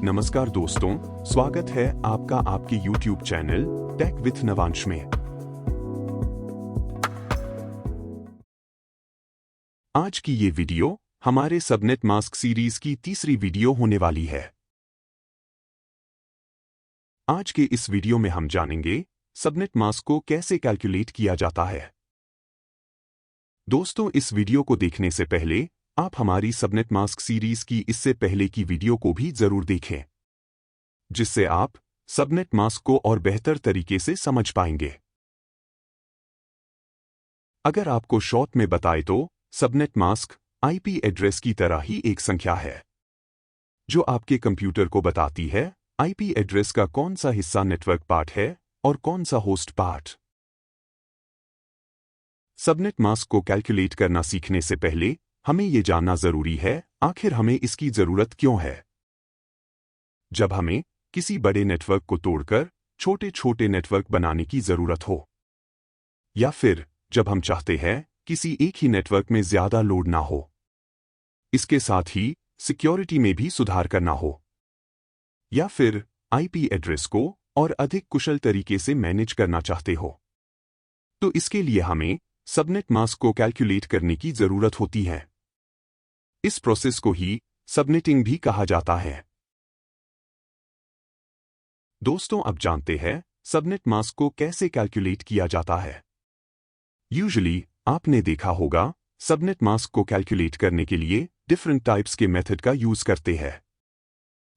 नमस्कार दोस्तों, स्वागत है आपका आपके YouTube channel tech with Navansh में। आज की ये वीडियो हमारे सबनेट मास्क सीरीज की तीसरी वीडियो होने वाली है। आज के इस वीडियो में हम जानेंगे सबनेट मास्क को कैसे कैलकुलेट किया जाता है। दोस्तों, इस वीडियो को देखने से पहले आप हमारी सबनेट मास्क सीरीज की इससे पहले की वीडियो को भी जरूर देखें, जिससे आप सबनेट मास्क को और बेहतर तरीके से समझ पाएंगे। अगर आपको शॉर्ट में बताए तो सबनेट मास्क आईपी एड्रेस की तरह ही एक संख्या है, जो आपके कंप्यूटर को बताती है आईपी एड्रेस का कौन सा हिस्सा नेटवर्क पार्ट है और कौन सा होस्ट पार्ट। सबनेट मास्क को कैलकुलेट करना सीखने से पहले हमें यह जानना जरूरी है आखिर हमें इसकी जरूरत क्यों है। जब हमें किसी बड़े नेटवर्क को तोड़कर छोटे छोटे नेटवर्क बनाने की जरूरत हो, या फिर जब हम चाहते हैं किसी एक ही नेटवर्क में ज्यादा लोड ना हो, इसके साथ ही सिक्योरिटी में भी सुधार करना हो, या फिर आईपी एड्रेस को और अधिक कुशल तरीके से मैनेज करना चाहते हो, तो इसके लिए हमें सबनेट मास्क को कैलकुलेट करने की जरूरत होती है। इस प्रोसेस को ही सबनेटिंग भी कहा जाता है। दोस्तों, अब जानते हैं सबनेट मास्क को कैसे कैलकुलेट किया जाता है। यूजुअली आपने देखा होगा सबनेट मास्क को कैलकुलेट करने के लिए डिफरेंट टाइप्स के मेथड का यूज करते हैं,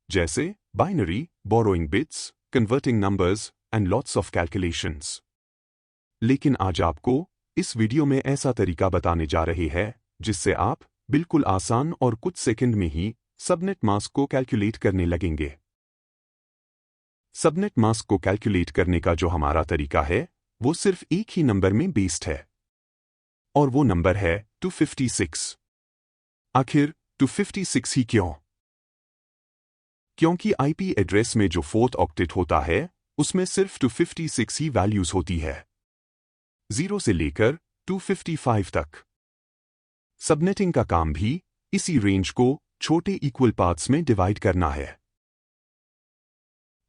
जैसे binary, borrowing bits, converting numbers and lots of calculations. लेकिन आज आपको इस वीडियो में ऐसा तरीका बताने जा रहे हैं जिससे आप बिल्कुल आसान और कुछ सेकंड में ही सबनेट मास्क को कैलकुलेट करने लगेंगे। सबनेट मास्क को कैलकुलेट करने का जो हमारा तरीका है वो सिर्फ एक ही नंबर में बेस्ड है, और वो नंबर है 256। आखिर 256 ही क्यों? क्योंकि आईपी एड्रेस में जो फोर्थ ऑक्टेट होता है उसमें सिर्फ 256 ही वैल्यूज होती है, 0 से लेकर 255 तक। सबनेटिंग का काम भी इसी रेंज को छोटे इक्वल पार्ट्स में डिवाइड करना है।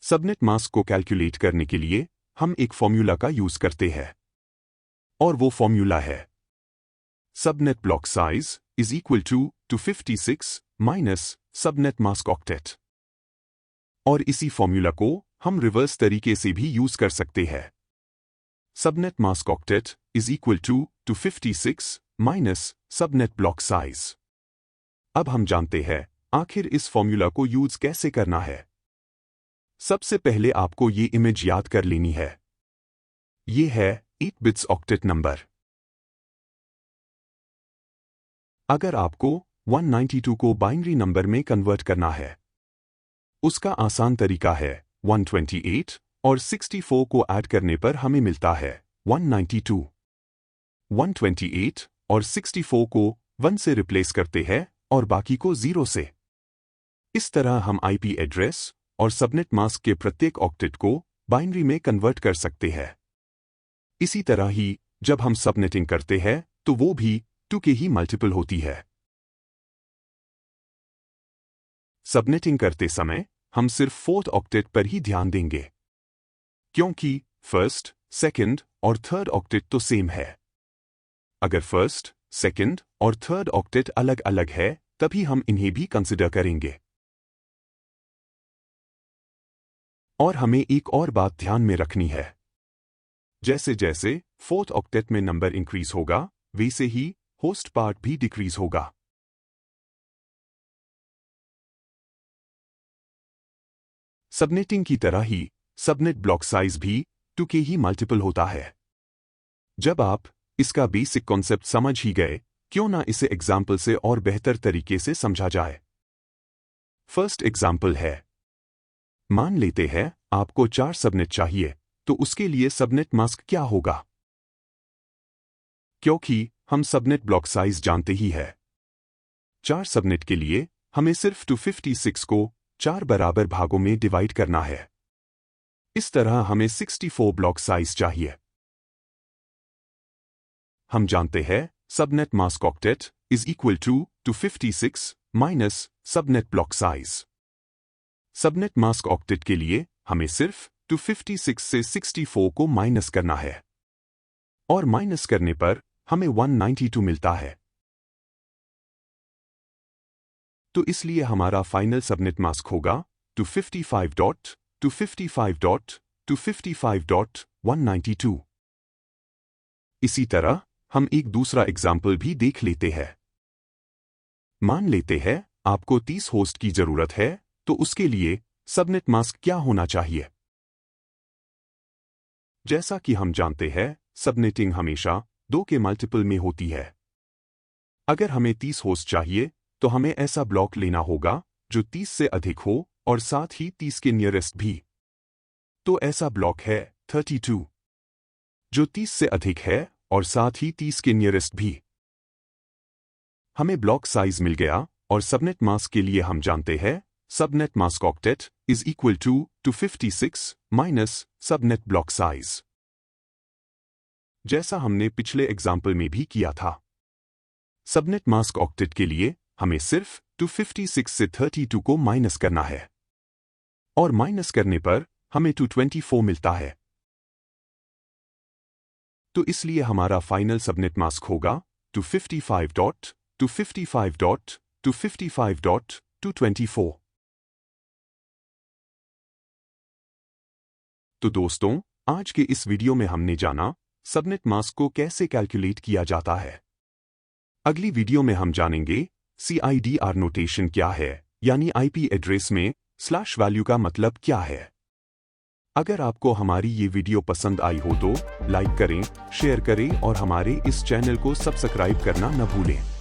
सबनेट मास्क को कैलकुलेट करने के लिए हम एक फॉर्मूला का यूज करते हैं, और वो फॉर्मूला है subnet block size is equal to 256 minus subnet mask octet. और इसी फॉर्मूला को हम रिवर्स तरीके से भी यूज कर सकते हैं। Subnet mask octet is equal to 256 minus subnet block size. अब हम जानते हैं आखिर इस फॉर्मूला को यूज कैसे करना है। सबसे पहले आपको ये इमेज याद कर लेनी है। ये है 8 बिट्स ऑक्टेट नंबर। अगर आपको 192 को बाइनरी नंबर में कन्वर्ट करना है, उसका आसान तरीका है 128 और 64 को ऐड करने पर हमें मिलता है 192। 128 और 64 को 1 से रिप्लेस करते हैं और बाकी को 0 से। इस तरह हम आईपी एड्रेस और सबनेट मास्क के प्रत्येक ऑक्टेट को बाइनरी में कन्वर्ट कर सकते हैं। इसी तरह ही जब हम सबनेटिंग करते हैं तो वो भी 2 के ही मल्टीपल होती है। सबनेटिंग करते समय हम सिर्फ फोर्थ ऑक्टेट पर ही ध्यान देंगे, क्योंकि फर्स्ट, सेकंड और थर्ड ऑक्टेट तो सेम है। अगर फर्स्ट, सेकंड और थर्ड ऑक्टेट अलग अलग है तभी हम इन्हें भी कंसिडर करेंगे। और हमें एक और बात ध्यान में रखनी है, जैसे जैसे फोर्थ ऑक्टेट में नंबर इंक्रीज होगा वैसे ही होस्ट पार्ट भी डिक्रीज होगा। सबनेटिंग की तरह ही सबनेट ब्लॉक साइज भी 2 के ही मल्टीपल होता है। जब आप इसका बेसिक कॉन्सेप्ट समझ ही गए, क्यों ना इसे एग्जाम्पल से और बेहतर तरीके से समझा जाए। फर्स्ट एग्जाम्पल है, मान लेते हैं आपको 4 सबनेट चाहिए, तो उसके लिए सबनेट मास्क क्या होगा? क्योंकि हम सबनेट ब्लॉक साइज जानते ही है, 4 सबनेट के लिए हमें सिर्फ 256 को 4 बराबर भागों में डिवाइड करना है। इस तरह हमें 64 ब्लॉक साइज चाहिए। हम जानते हैं subnet mask octet is equal to 256 minus subnet block size. Subnet mask octet के लिए हमें सिर्फ 256 से 64 को माइनस करना है और माइनस करने पर हमें 192 मिलता है। तो इसलिए हमारा फाइनल सबनेट मास्क होगा 255.255.255.192। इसी तरह हम एक दूसरा एग्जाम्पल भी देख लेते हैं। मान लेते हैं आपको 30 होस्ट की जरूरत है, तो उसके लिए सबनेट मास्क क्या होना चाहिए? जैसा कि हम जानते हैं, सबनेटिंग हमेशा 2 के मल्टीपल में होती है। अगर हमें 30 होस्ट चाहिए तो हमें ऐसा ब्लॉक लेना होगा जो 30 से अधिक हो और साथ ही 30 के नियरेस्ट भी। तो ऐसा ब्लॉक है 32, जो 30 से अधिक है और साथ ही 30 के नियरेस्ट भी। हमें ब्लॉक साइज मिल गया और सबनेट मास्क के लिए हम जानते हैं subnet mask octet is equal to 256 minus subnet block size, जैसा हमने पिछले एग्जाम्पल में भी किया था। सबनेट मास्क ऑक्टेट के लिए हमें सिर्फ 256 से 32 को माइनस करना है और माइनस करने पर हमें 224 मिलता है। तो इसलिए हमारा फाइनल सबनेट मास्क होगा 255.255.255.224। तो दोस्तों, आज के इस वीडियो में हमने जाना सबनेट मास्क को कैसे कैलकुलेट किया जाता है। अगली वीडियो में हम जानेंगे CIDR नोटेशन क्या है, यानी IP एड्रेस में स्लैश वैल्यू का मतलब क्या है। अगर आपको हमारी ये वीडियो पसंद आई हो तो लाइक करें, शेयर करें और हमारे इस चैनल को सब्सक्राइब करना न भूलें।